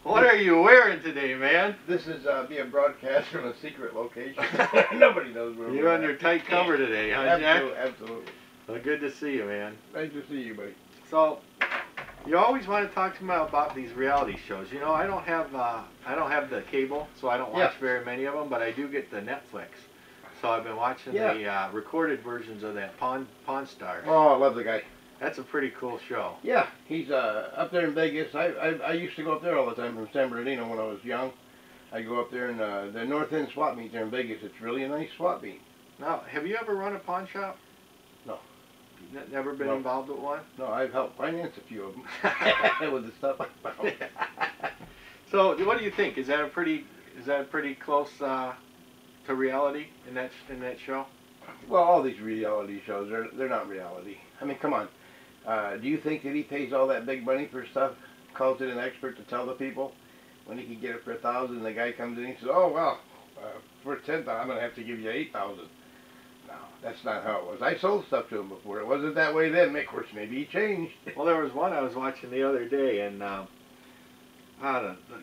What are you wearing today, man? This is being broadcast from a secret location. Nobody knows where You're under tight cover today, huh, absolutely, Jack? absolutely. Well, good to see you, man. Nice to see you, buddy. So, you always want to talk to me about these reality shows. You know, I don't have the cable, so I don't watch very many of them, but I do get the Netflix. So I've been watching the recorded versions of that Pawn Stars. Oh, I love the guy. That's a pretty cool show. Yeah, he's up there in Vegas. I used to go up there all the time from San Bernardino when I was young. I go up there in the North End swap meet there in Vegas. It's really a nice swap meet. Now, have you ever run a pawn shop? No. Never been involved with one? No, I've helped finance a few of them with the stuff I found. So, what do you think? Is that a pretty close to reality in that show? Well, all these reality shows, they're not reality. I mean, come on. Do you think that he pays all that big money for stuff, calls in an expert to tell the people, when he could get it for $1,000, the guy comes in and he says, oh, well, for $10,000, I'm going to have to give you $8,000. No, that's not how it was. I sold stuff to him before. It wasn't that way then. Of course, maybe he changed. Well, there was one I was watching the other day, and the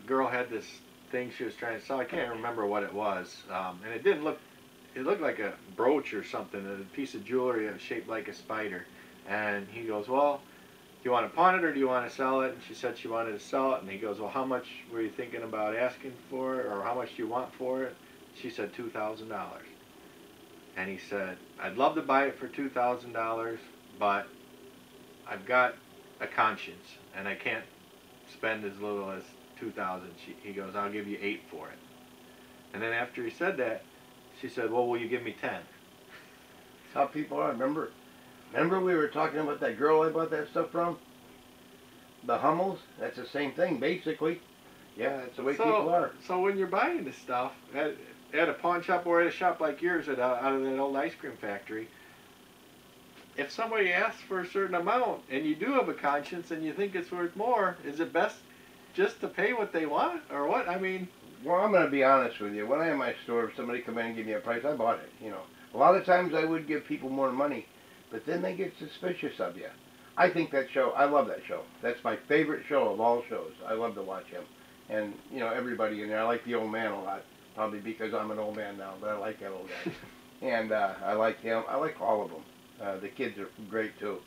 girl had this thing she was trying to sell. I can't remember what it was, and it didn't look. It looked like a brooch or something, a piece of jewelry shaped like a spider. And he goes, well, do you want to pawn it or do you want to sell it? And she said she wanted to sell it. And he goes, well, how much were you thinking about asking for it, or how much do you want for it? She said $2,000. And he said, I'd love to buy it for $2,000, but I've got a conscience, and I can't spend as little as $2,000. He goes, I'll give you $8 for it. And then after he said that, she said, well, will you give me 10? That's how people are. Remember we were talking about that girl I bought that stuff from? The Hummels? That's the same thing, basically. Yeah, that's the way people are. So when you're buying this stuff at a pawn shop or at a shop like yours out of that old ice cream factory, if somebody asks for a certain amount and you do have a conscience and you think it's worth more, is it best just to pay what they want, or what? I mean... Well, I'm going to be honest with you. When I had my store, if somebody come in and give me a price, I bought it, you know. A lot of times I would give people more money, but then they get suspicious of you. I think that show, I love that show. That's my favorite show of all shows. I love to watch him. And, you know, everybody in there. I like the old man a lot, probably because I'm an old man now, but I like that old guy. And I like him. I like all of them. The kids are great, too.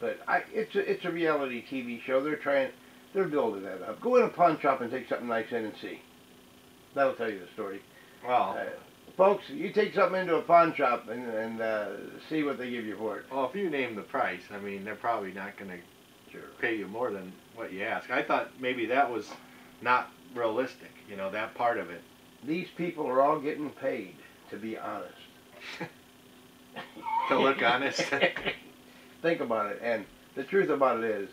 But it's a reality TV show. They're building that up. Go in a pawn shop and take something nice in and see. That'll tell you the story. Well, folks, you take something into a pawn shop and see what they give you for it. Well, if you name the price, I mean, they're probably not going to pay you more than what you ask. I thought maybe that was not realistic, you know, that part of it. These people are all getting paid to be honest. To look honest. Think about it, and the truth about it is,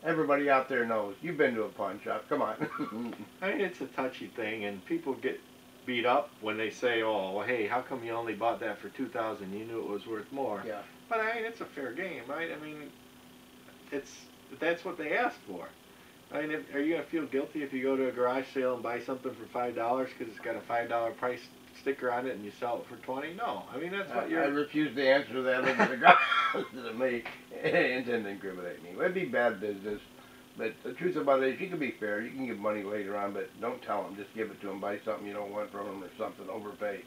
everybody out there knows. You've been to a pawn shop. Come on. I mean, it's a touchy thing, and people get beat up when they say, oh, well, hey, how come you only bought that for $2,000? You knew it was worth more. Yeah. But, I mean, it's a fair game, right? I mean, that's what they asked for. I mean, are you going to feel guilty if you go to a garage sale and buy something for $5 because it's got a $5 price sticker on it and you sell it for $20? No. I mean, that's what you're... I refuse to answer that over the ground to me. It didn't incriminate me. It would be bad business. But the truth about it is, you can be fair. You can give money later on, but don't tell them. Just give it to them. Buy something you don't want from them or something. Overpay.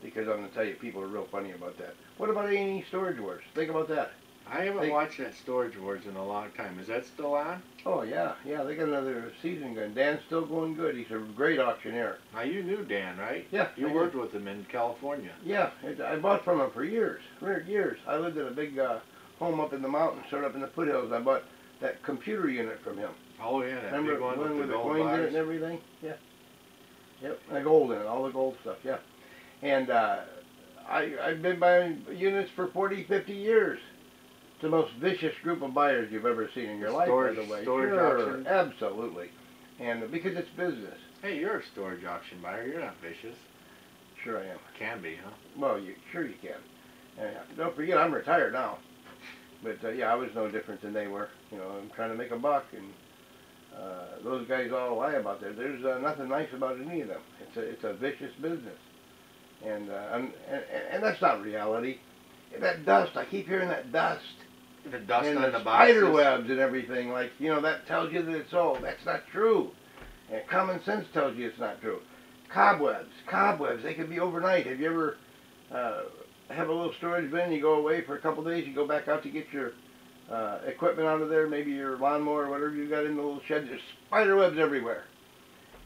Because I'm going to tell you, people are real funny about that. What about A&E Storage Wars? Think about that. I haven't watched that Storage Wars in a long time. Is that still on? Oh, yeah. Yeah, they got another season going. Dan's still going good. He's a great auctioneer. Now, you knew Dan, right? Yeah. You worked with him in California. Yeah. I bought from him for years. For years. I lived in a big home up in the mountains, sort of up in the foothills. I bought that computer unit from him. Oh, yeah. That remember big one with the gold coins in it bars? and everything? Yeah. Yep. And the gold in it. All the gold stuff. Yeah. And I've been buying units for 40, 50 years. It's the most vicious group of buyers you've ever seen in your life, by the way. Storage auction? Absolutely. And because it's business. Hey, you're a storage auction buyer. You're not vicious. Sure I am. Can be, huh? Well, sure you can. And don't forget, I'm retired now. But, yeah, I was no different than they were. You know, I'm trying to make a buck, and those guys all lie about that. There's nothing nice about any of them. It's a vicious business. And that's not reality. That dust, I keep hearing that dust. The dust and on the the spider boxes. webs and everything. Like, you know, that tells you that it's old. That's not true. And common sense tells you it's not true. Cobwebs, they can be overnight. Have you ever have a little storage bin, you go away for a couple days, you go back out to get your equipment out of there, maybe your lawnmower or whatever you got in the little shed, there's spider webs everywhere.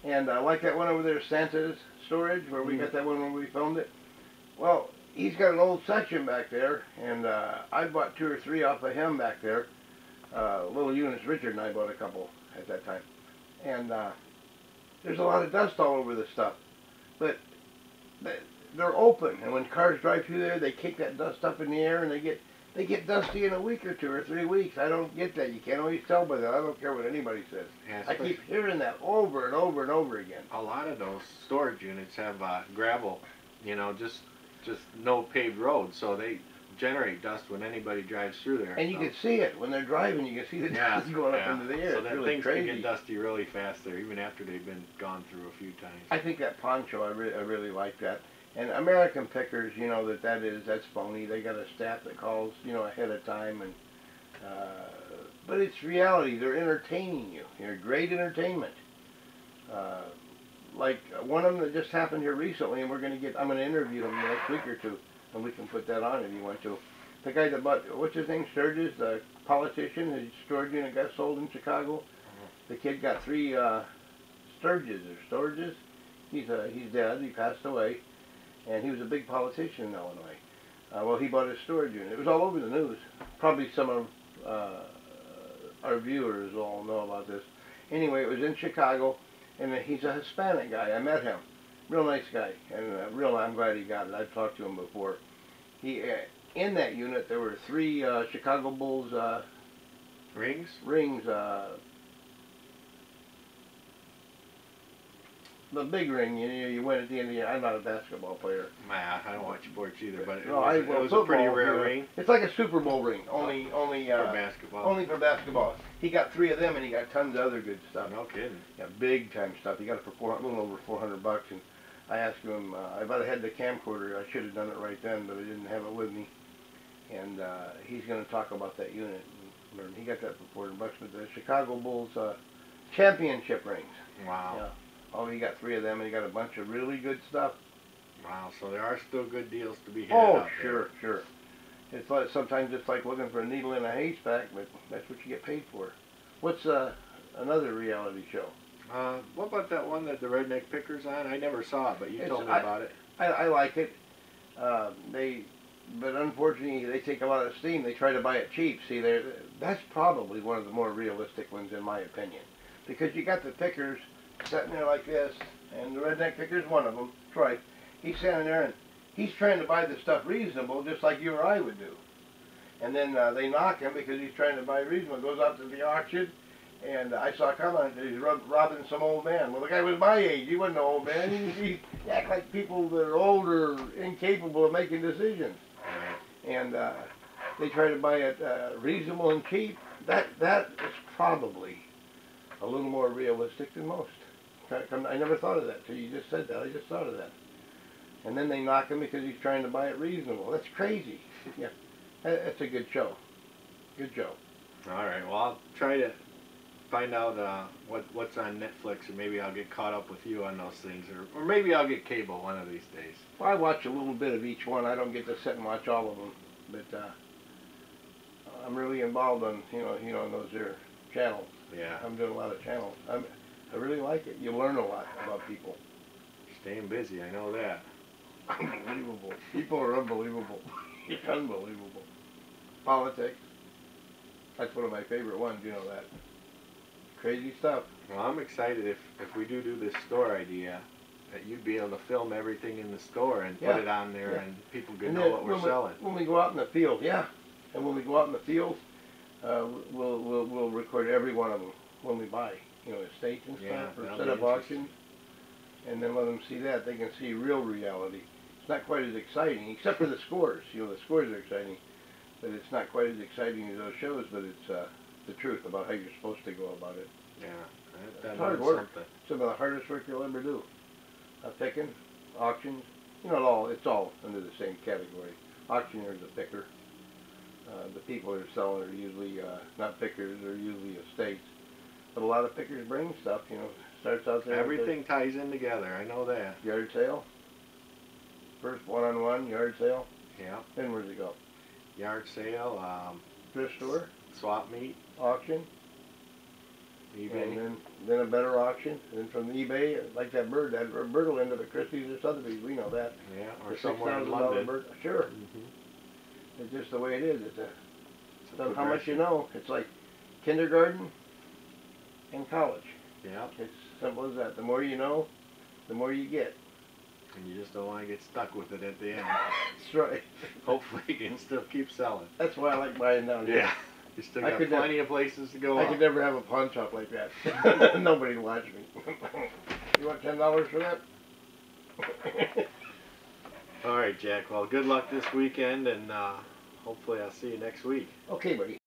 And like that one over there, Santa's storage, where we got that one when we filmed it. Well, he's got an old section back there, and I bought 2 or 3 off of him back there. Little units, Richard and I bought a couple at that time. And there's a lot of dust all over this stuff. But they're open, and when cars drive through there, they kick that dust up in the air, and they get dusty in a week or 2 or 3 weeks. I don't get that. You can't always tell by that. I don't care what anybody says. Yeah, I keep hearing that over and over and over again. a lot of those storage units have gravel, you know, just no paved roads, so they generate dust when anybody drives through there. And you can see it when they're driving. You can see the dust going up into the air. So it's then really things crazy. can get dusty really fast there, even after they've been gone through a few times. I think that poncho, I really like that. And American Pickers, you know, that's phony. They got a staff that calls, you know, ahead of time, and but it's reality. They're entertaining you. They're great entertainment. Like one of them that just happened here recently, and I'm gonna interview him the next week or two, and we can put that on if you want to. The guy that bought, what's his name, Sturgis, the politician, his storage unit got sold in Chicago. The kid got 3 Sturgis. He's dead. He passed away, and he was a big politician in Illinois. Well, he bought his storage unit. It was all over the news. Probably some of our viewers all know about this. Anyway, it was in Chicago, and he's a Hispanic guy. I met him. Real nice guy, and I'm glad he got it. I've talked to him before. He in that unit there were 3 Chicago Bulls Rings? The big ring, you win at the end of the year. I'm not a basketball player. Nah, I don't watch sports either, but it No, was a pretty rare ring It's like a Super Bowl ring, only for basketball. only for basketball. He got 3 of them, and he got tons of other good stuff. No kidding. Yeah, big time stuff. He got it for a little over $400, and I asked him if I'd had the camcorder, I should have done it right then, but I didn't have it with me. And he's going to talk about that unit. And he got that for $400, but the Chicago Bulls championship rings. Wow. Yeah. Oh, he got 3 of them, and he got a bunch of really good stuff. Wow, so there are still good deals to be had Oh, out sure. It's like sometimes it's like looking for a needle in a haystack, but that's what you get paid for. What's another reality show? What about that one that the Redneck Pickers on? I never saw it, but you told me about it. I like it. But unfortunately, they take a lot of steam. They try to buy it cheap. See, that's probably one of the more realistic ones, in my opinion, because you got the pickers sitting there like this, and the Redneck Picker's one of them, Troy. He's standing there, and he's trying to buy the stuff reasonable, just like you or I would do. And then they knock him because he's trying to buy reasonable. Goes out to the auction, and I saw a comment that he's robbing some old man. Well, the guy was my age. He wasn't an old man. He act like people that are older, incapable of making decisions. And they try to buy it reasonable and cheap. That is probably a little more realistic than most. I never thought of that till you just said that. I just thought of that. And then they knock him because he's trying to buy it reasonable. That's crazy. Yeah, that's a good show. Good show. All right, well, I'll try to find out what's on Netflix, and maybe I'll get caught up with you on those things, or maybe I'll get cable one of these days. Well, I watch a little bit of each one. I don't get to sit and watch all of them, but I'm really involved on on those there channels. Yeah. I'm doing a lot of channels. I really like it. You learn a lot about people. Staying busy, I know that. Unbelievable. People are unbelievable. Unbelievable. Politics. That's one of my favorite ones, you know that. Crazy stuff. Well, I'm excited if we do this store idea, that you'd be able to film everything in the store and put it on there, and people could know what we're selling. When we go out in the field, and when we go out in the field, we'll record every one of them when we buy, estates and stuff, or set up auctions, and then let them see that. They can see real reality. It's not quite as exciting, except for the scores. The scores are exciting, but it's not quite as exciting as those shows. But it's the truth about how you're supposed to go about it. Yeah, it's hard work. Some of the hardest work you'll ever do. Picking, auctions, it's all under the same category. Auctioneer is a picker. The people that are selling are usually not pickers, they're usually estates. But a lot of pickers bring stuff, you know. Starts out there. Everything ties in together. I know that. Yard sale. First one-on-one yard sale. Yeah. Then where's it go? Yard sale, Thrift store. swap meet, Auction. eBay. And then a better auction. And then from eBay, like that bird will end up at Christie's or Sotheby's. We know that. Yeah, or The somewhere in $6,000 London. bird. Sure. Mm-hmm. It's just the way it is. It's a how much you progression. know. It's like kindergarten and college. Yeah, It's simple as that. The more you know, the more you get. and you just don't want to get stuck with it at the end. That's right. Hopefully you can still keep selling. That's why I like buying down here. Yeah, you still I got could plenty of places to go I up. could never have a pawn shop like that. Nobody watch me. You want $10 for that? All right, Jack. Well, good luck this weekend, and hopefully I'll see you next week. Okay, buddy.